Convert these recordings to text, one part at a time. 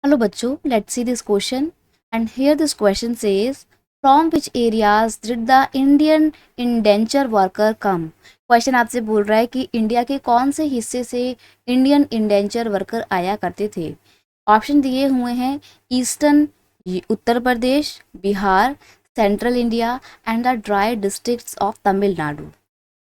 Hello बच्चों, let's see this question. And here this question says, from which areas did the Indian indenture worker come? Question आपसे बोल रहा है कि India के कौन से हिस्से से इंडियन इंडेंचर वर्कर आया करते थे। ऑप्शन दिए हुए हैं eastern Uttar Pradesh, Bihar, central India and the dry districts of Tamil Nadu.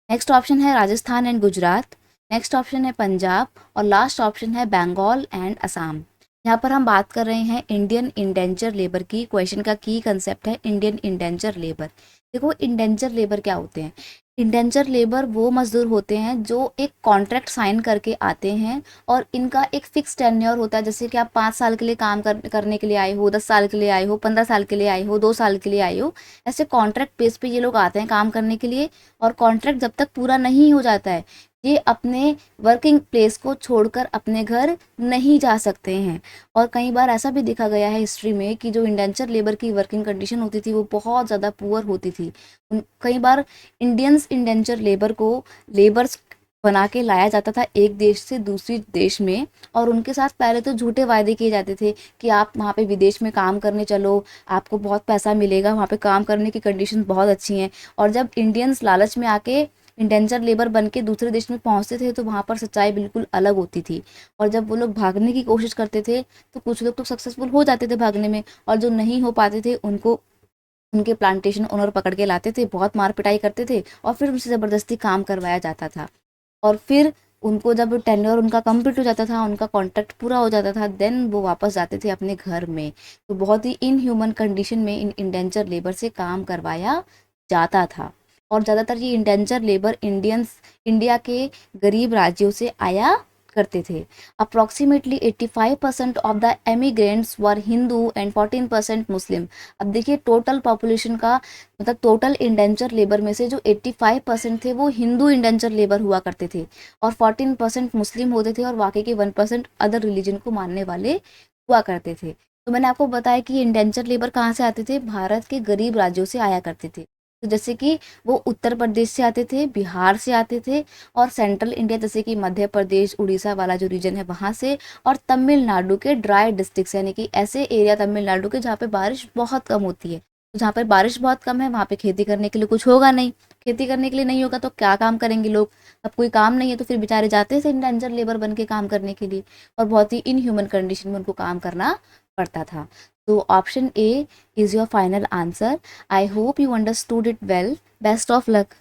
Next option है Rajasthan and Gujarat, next option है पंजाब और लास्ट ऑप्शन है बंगाल एंड असम। यहाँ पर हम बात कर रहे हैं इंडियन इंडेंचर लेबर की। क्वेश्चन का की कंसेप्ट है इंडियन इंडेंचर लेबर। देखो इंडेंचर लेबर क्या होते हैं। इंडेंचर लेबर वो मजदूर होते हैं जो एक कॉन्ट्रैक्ट साइन करके आते हैं और इनका एक फिक्स टेन्योर होता है। जैसे कि आप 5 साल के लिए काम करने के लिए आए हो, 10 साल के लिए आए हो, 15 साल के लिए आए हो, 2 साल के लिए आए हो, ऐसे कॉन्ट्रैक्ट बेस पे ये लोग आते हैं काम करने के लिए। और कॉन्ट्रैक्ट जब तक पूरा नहीं हो जाता है ये अपने वर्किंग प्लेस को छोड़कर अपने घर नहीं जा सकते हैं। और कई बार ऐसा भी देखा गया है हिस्ट्री में कि जो इंडेंचर लेबर की वर्किंग कंडीशन होती थी वो बहुत ज़्यादा पुअर होती थी। कई बार इंडियंस इंडेंचर लेबर को लेबर्स बना के लाया जाता था एक देश से दूसरी देश में, और उनके साथ पहले तो झूठे वायदे किए जाते थे कि आप वहाँ पे विदेश में काम करने चलो, आपको बहुत पैसा मिलेगा, वहाँ पे काम करने की कंडीशन बहुत अच्छी हैं। और जब इंडियंस लालच में आके इंडेंचर लेबर बन के दूसरे देश में पहुंचते थे तो वहाँ पर सच्चाई बिल्कुल अलग होती थी। और जब वो लोग भागने की कोशिश करते थे तो कुछ लोग तो सक्सेसफुल हो जाते थे भागने में, और जो नहीं हो पाते थे उनको उनके प्लांटेशन ओनर पकड़ के लाते थे, बहुत मार पिटाई करते थे और फिर उनसे ज़बरदस्ती काम करवाया जाता था। और फिर उनको जब टेन्योर उनका कंप्लीट हो जाता था, उनका कॉन्ट्रैक्ट पूरा हो जाता था, देन वो वापस जाते थे अपने घर में। तो बहुत ही इनह्यूमन कंडीशन में इन इंडेंचर लेबर से काम करवाया जाता था। और ज़्यादातर ये इंडेंचर लेबर इंडिया के गरीब राज्यों से आया करते थे। Approximately 85% of the emigrants were Hindu and 14% मुस्लिम। अब देखिए टोटल पॉपुलेशन का मतलब टोटल इंडेंचर लेबर में से जो 85% थे वो हिंदू इंडेंचर लेबर हुआ करते थे और 14% मुस्लिम होते थे और बाकी के 1% अदर रिलीजन को मानने वाले हुआ करते थे। तो मैंने आपको बताया कि इंडेंचर लेबर कहाँ से आते थे, भारत के गरीब राज्यों से आया करते थे। तो जैसे कि वो उत्तर प्रदेश से आते थे, बिहार से आते थे, और सेंट्रल इंडिया जैसे कि मध्य प्रदेश, उड़ीसा वाला जो रीजन है वहाँ से, और तमिलनाडु के ड्राई डिस्ट्रिक्ट यानी कि ऐसे एरिया तमिलनाडु के जहाँ पे बारिश बहुत कम होती है। तो जहाँ पर बारिश बहुत कम है वहाँ पे खेती करने के लिए कुछ होगा नहीं, खेती करने के लिए नहीं होगा तो क्या काम करेंगे लोग। अब कोई काम नहीं है तो फिर बेचारे जाते थे इंडेंचर लेबर बन के काम करने के लिए, और बहुत ही इनह्यूमन कंडीशन में उनको काम करना पड़ता था। तो option A is your final answer. I hope you understood it well. Best of luck.